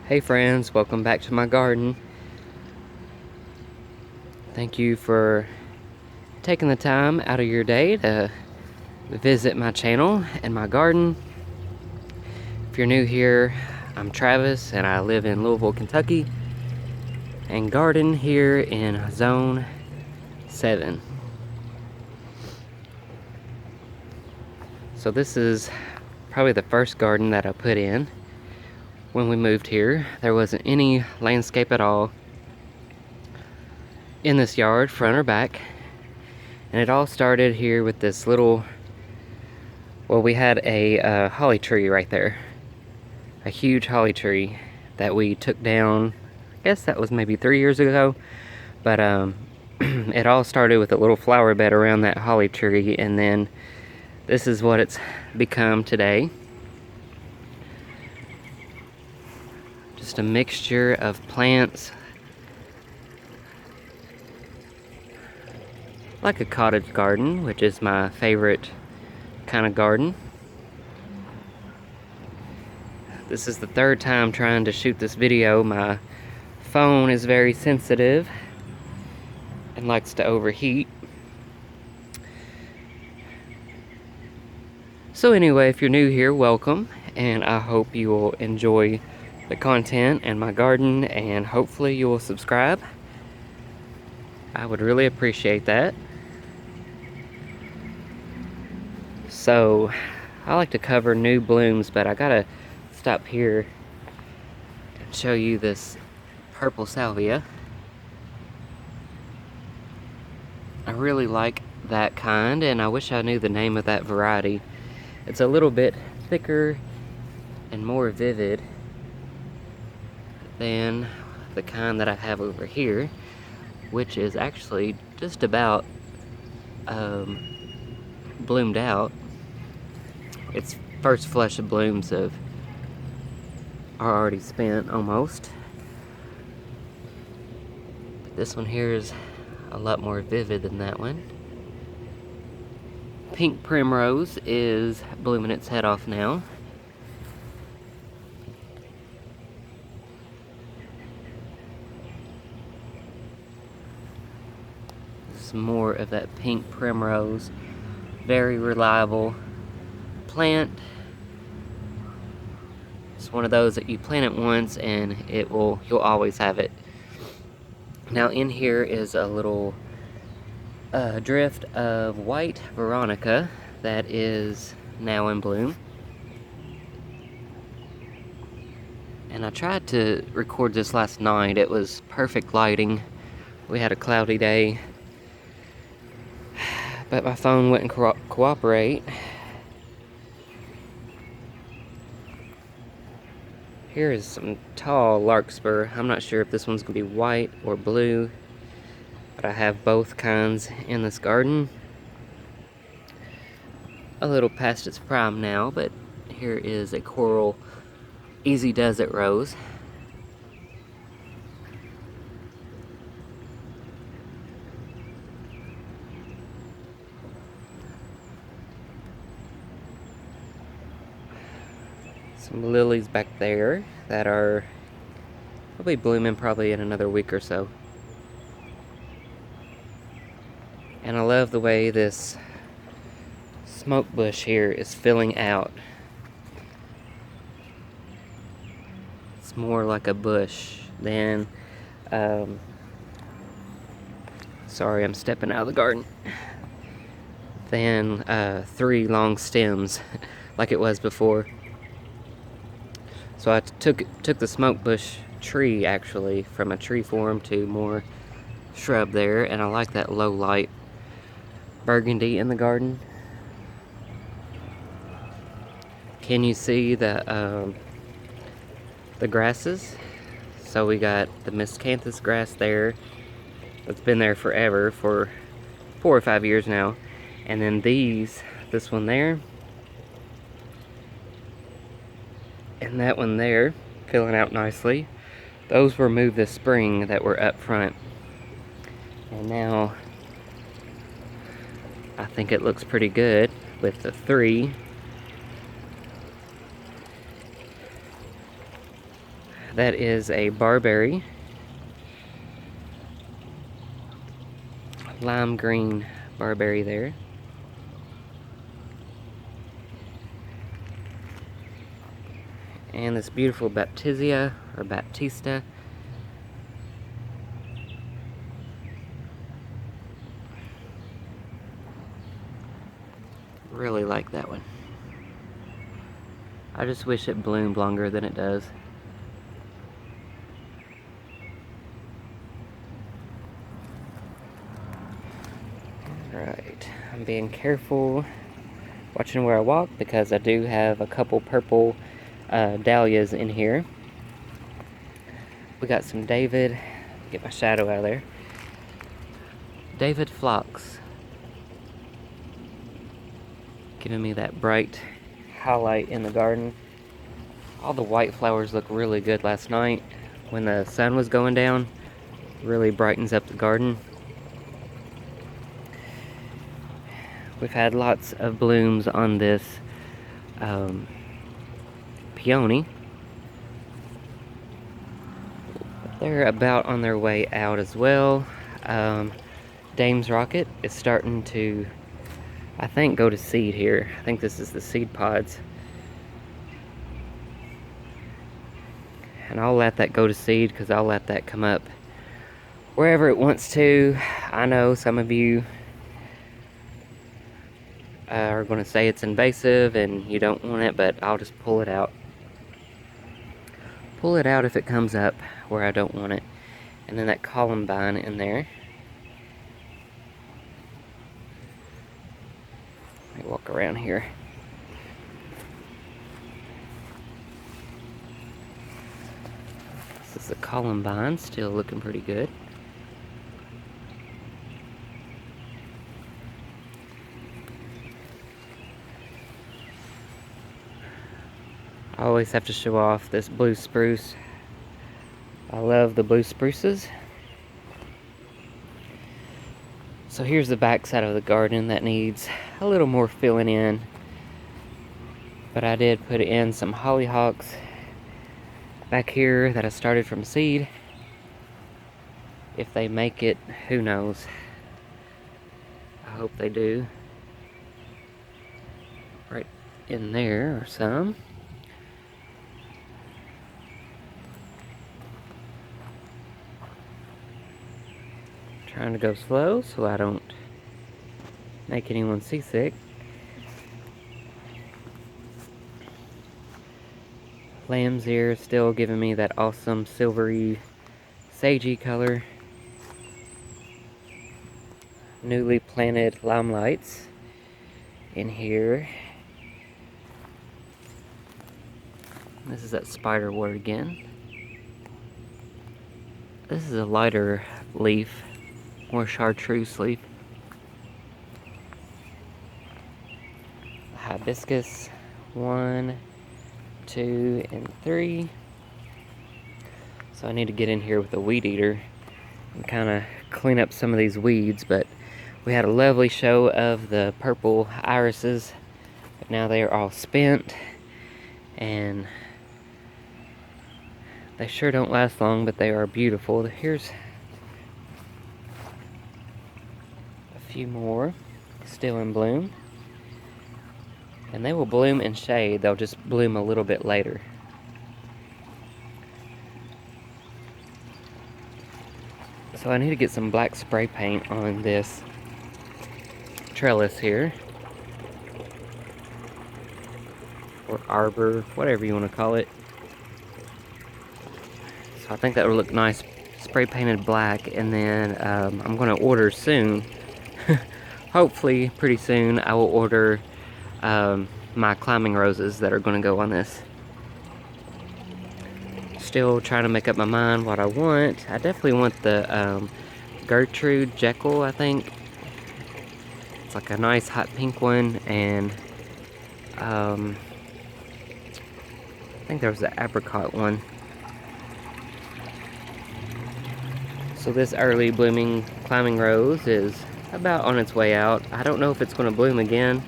Hey friends, welcome back to my garden. Thank you for taking the time out of your day to visit my channel and my garden. If you're new here, I'm Travis and I live in Louisville, Kentucky and garden here in Zone 7. So this is probably the first garden that I put in. When we moved here, there wasn't any landscape at all in this yard, front or back. And it all started here with this little, well, we had a holly tree right there. A huge holly tree that we took down, I guess that was maybe 3 years ago. But it all started with a little flower bed around that holly tree, and then this is what it's become today. Just a mixture of plants, like a cottage garden, which is my favorite kind of garden. This is the third time trying to shoot this video. My phone is very sensitive and likes to overheat. So anyway, if you're new here, welcome, and I hope you will enjoy the content and my garden, and hopefully you will subscribe. I would really appreciate that. So I like to cover new blooms, but I gotta stop here and show you this purple salvia. I really like that kind, and I wish I knew the name of that variety. It's a little bit thicker and more vivid than the kind that I have over here, which is actually just about bloomed out. Its first flush of blooms are already spent almost. But this one here is a lot more vivid than that one. Pink primrose is blooming its head off now. Some more of that pink primrose. Very reliable plant. It's one of those that you plant it once and you'll always have it. Now in here is a little drift of white veronica that is now in bloom. And I tried to record this last night. It was perfect lighting. We had a cloudy day, but my phone wouldn't cooperate. Here is some tall larkspur. I'm not sure if this one's gonna be white or blue, but I have both kinds in this garden. A little past its prime now, but here is a coral easy does it rose. Some lilies back there that are probably blooming probably in another week or so. And I love the way this smoke bush here is filling out. It's more like a bush than, sorry, I'm stepping out of the garden, than 3 long stems like it was before. So I took the smoke bush tree actually from a tree form to more shrub there, and I like that low light burgundy in the garden. Can you see the grasses? So we got the miscanthus grass there that's been there forever, for 4 or 5 years now, and then this one there and that one there filling out nicely. Those were moved this spring that were up front, and now I think it looks pretty good with the 3 That is a barberry. Lime green barberry there. And this beautiful Baptisia, or Baptista. Really like that one. I just wish it bloomed longer than it does. Right, I'm being careful, watching where I walk, because I do have a couple purple dahlias in here. We got some David, get my shadow out of there. David Phlox, giving me that bright highlight in the garden. All the white flowers look really good last night when the sun was going down. Really brightens up the garden. We've had lots of blooms on this peony. They're about on their way out as well. Dame's Rocket is starting to, I think, go to seed here. I think this is the seed pods. And I'll let that go to seed because I'll let that come up wherever it wants to. I know some of you are going to say it's invasive and you don't want it, but I'll just pull it out. Pull it out if it comes up where I don't want it. And then that columbine in there. Let me walk around here. This is the columbine, still looking pretty good. I always have to show off this blue spruce. I love the blue spruces. So here's the back side of the garden that needs a little more filling in. But I did put in some hollyhocks back here that I started from seed. If they make it, who knows? I hope they do. Right in there are some. Trying to go slow so I don't make anyone seasick. Lamb's ear still giving me that awesome silvery sagey color. Newly planted limelights in here. This is that spiderwort again. This is a lighter leaf, more chartreuse leaf. Hibiscus, 1, 2, and 3. So I need to get in here with a weed eater and kind of clean up some of these weeds, but we had a lovely show of the purple irises, but now they are all spent, and they sure don't last long, but they are beautiful. Here's a few more still in bloom. And they will bloom in shade, they'll just bloom a little bit later. So I need to get some black spray paint on this trellis here. Or arbor, whatever you want to call it. So I think that would look nice, spray painted black, and then I'm going to order soon. Hopefully, pretty soon, I will order my climbing roses that are going to go on this. Still trying to make up my mind what I want. I definitely want the Gertrude Jekyll, I think. It's like a nice hot pink one, and I think there was the apricot one. So this early blooming climbing rose is about on its way out. I don't know if it's going to bloom again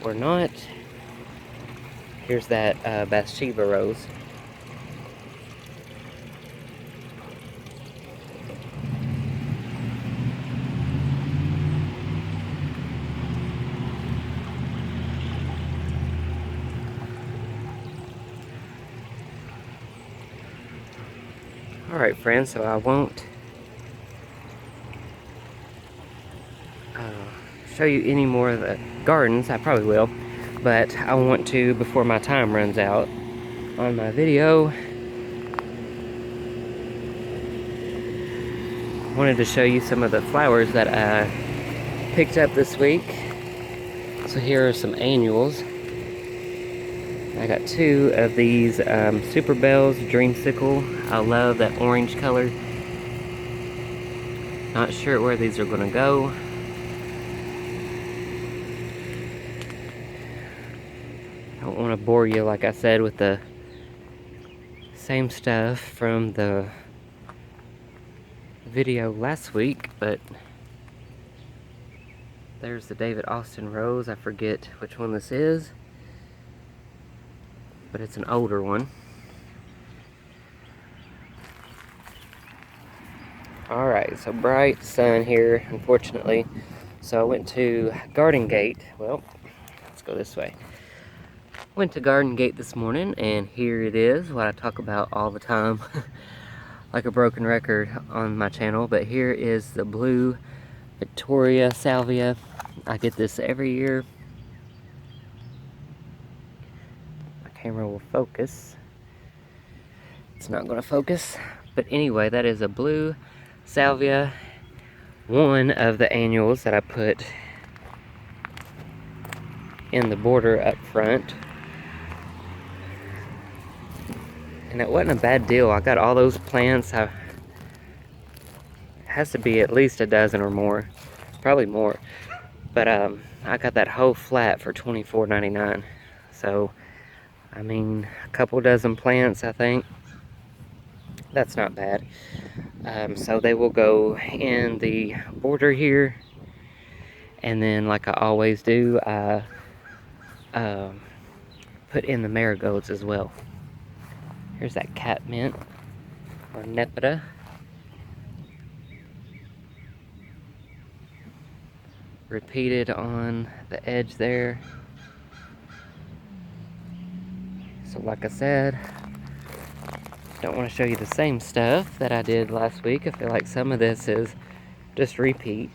or not. Here's that Bathsheba rose. Alright friends, so I won't show you any more of the gardens. I probably will, but I want to, before my time runs out on my video, I wanted to show you some of the flowers that I picked up this week. So here are some annuals. I got 2 of these Super Bells Dreamsicle. I love that orange color. Not sure where these are gonna go. I don't want to bore you, like I said, with the same stuff from the video last week, but there's the David Austin rose. I forget which one this is, but it's an older one. Alright, so bright sun here, unfortunately. So I went to Garden Gate. Well, let's go this way. Went to Garden Gate this morning, and here it is, what I talk about all the time, like a broken record on my channel. But here is the blue Victoria Salvia. I get this every year. My camera will focus. It's not going to focus. But anyway, that is a blue Salvia, one of the annuals that I put in the border up front. And it wasn't a bad deal. I got all those plants. It has to be at least a dozen or more, probably more. But I got that whole flat for $24.99. So, I mean, a couple dozen plants, I think. That's not bad. So they will go in the border here, and then, like I always do, I put in the marigolds as well. Here's that catmint, or nepeta. Repeated on the edge there. So like I said, don't want to show you the same stuff that I did last week. I feel like some of this is just repeat.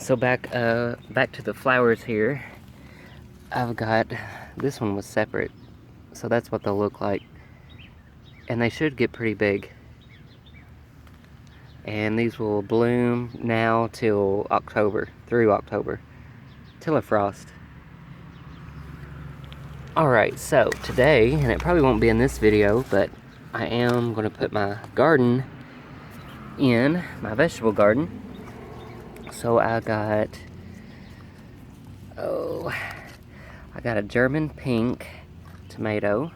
So back to the flowers here. I've got, this one was separate, so that's what they'll look like. And they should get pretty big. And these will bloom now till October, through October, till a frost. Alright, so today, and it probably won't be in this video, but I am going to put my garden in, my vegetable garden. So I got, I got a German pink tomato,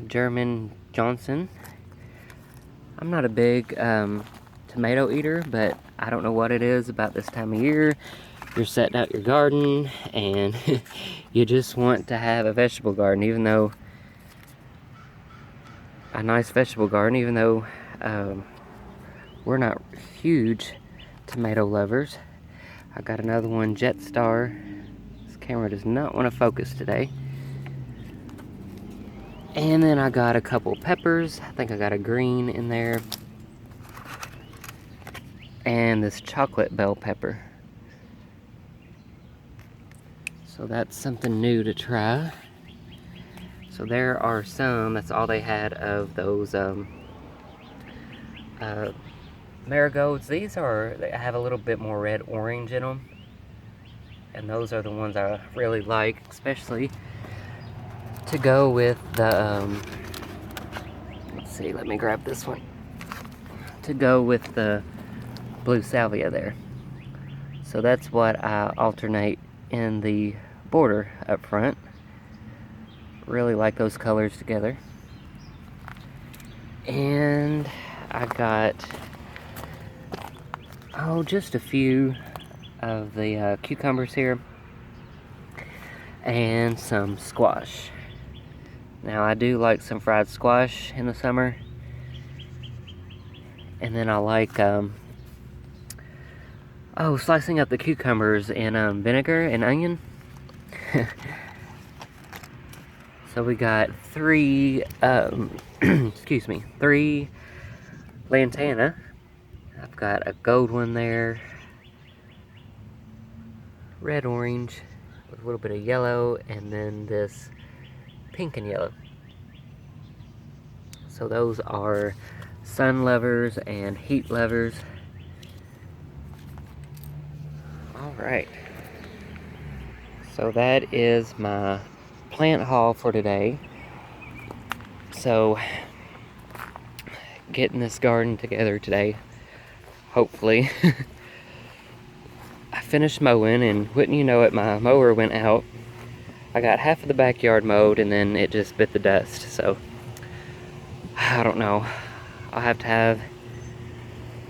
German Johnson. I'm not a big tomato eater, but I don't know what it is about this time of year. You're setting out your garden and you just want to have a vegetable garden, even though a nice vegetable garden, even though we're not huge tomato lovers. I got another one, Jetstar. This camera does not want to focus today. And then I got a couple peppers. I think I got a green in there. And this chocolate bell pepper. So that's something new to try. So there are some, that's all they had of those marigolds. These are, they have a little bit more red orange in them. And those are the ones I really like, especially to go with the, let's see, let me grab this one. To go with the blue salvia there. So that's what I alternate in the border up front. Really like those colors together. And I got, just a few of the cucumbers here, and some squash. Now I do like some fried squash in the summer, and then I like slicing up the cucumbers in vinegar and onion. So we got three excuse me, 3 lantana. I've got a gold one there, red orange with a little bit of yellow, and then this pink and yellow. So those are sun lovers and heat lovers. Alright, so that is my plant haul for today. So getting this garden together today, hopefully. I finished mowing, and wouldn't you know it, my mower went out. I got half of the backyard mowed, and then it just bit the dust. So I don't know, I'll have to have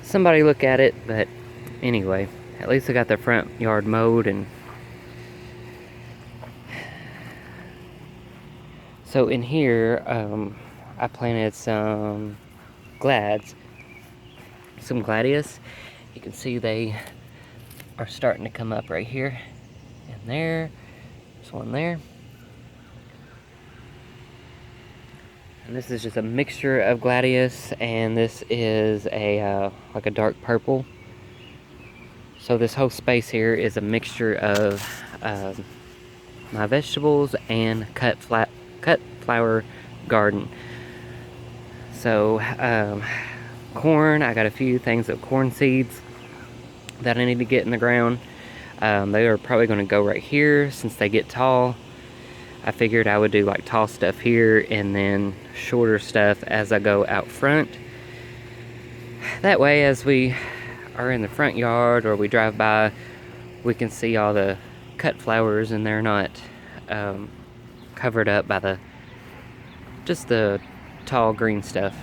somebody look at it, but anyway, at least I got the front yard mowed. And so in here, I planted some some gladius. You can see they are starting to come up right here and there. There's one there. And this is just a mixture of gladius, and this is a like a dark purple. So this whole space here is a mixture of my vegetables and cut flower garden. So corn, I got a few things of corn seeds that I need to get in the ground. They are probably going to go right here since they get tall. I figured I would do like tall stuff here and then shorter stuff as I go out front. That way, as we are in the front yard or we drive by, we can see all the cut flowers, and they're not covered up by just the tall green stuff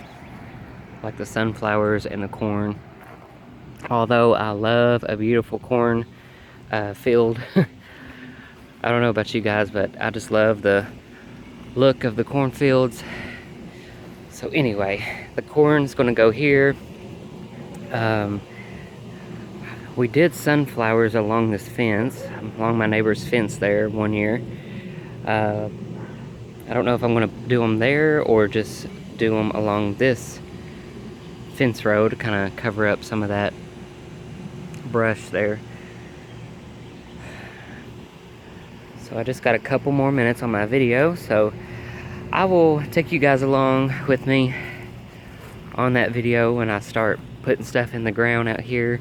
like the sunflowers and the corn. Although I love a beautiful corn field. I don't know about you guys, but I just love the look of the cornfields. So anyway, the corn's gonna go here. We did sunflowers along this fence, along my neighbor's fence there one year. I don't know if I'm gonna do them there or just do them along this fence road to kind of cover up some of that brush there. So I just got a couple more minutes on my video, so I will take you guys along with me on that video when I start putting stuff in the ground out here.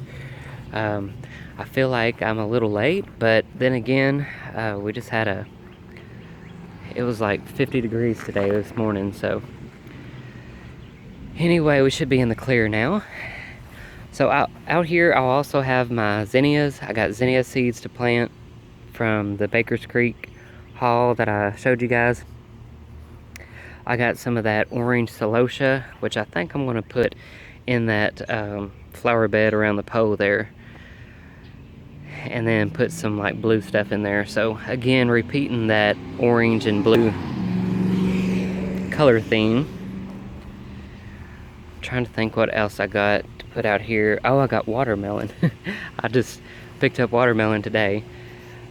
I feel like I'm a little late, but then again, we just had it was like 50 degrees today this morning, so anyway, we should be in the clear now. So out here, I'll also have my zinnias. I got zinnia seeds to plant from the Baker's Creek haul that I showed you guys. I got some of that orange celosia, which I think I'm going to put in that flower bed around the pole there, and then put some like blue stuff in there. So again, repeating that orange and blue color theme. I'm trying to think what else I got to put out here. Oh, I got watermelon. I just picked up watermelon today.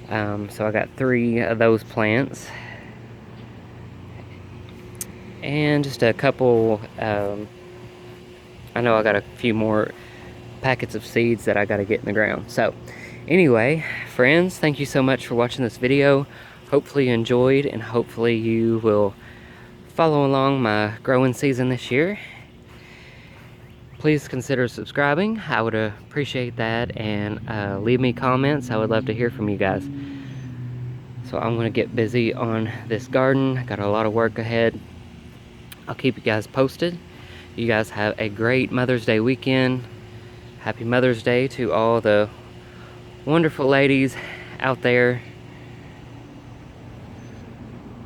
So I got 3 of those plants, and just a couple, I know I got a few more packets of seeds that I got to get in the ground. So anyway, friends, thank you so much for watching this video. Hopefully you enjoyed, and hopefully you will follow along my growing season this year. Please consider subscribing. I would appreciate that, and leave me comments. I would love to hear from you guys. So I'm going to get busy on this garden. I got a lot of work ahead. I'll keep you guys posted. You guys have a great Mother's Day weekend. Happy Mother's Day to all the wonderful ladies out there.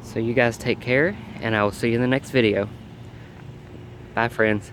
So you guys take care, and I will see you in the next video. Bye, friends.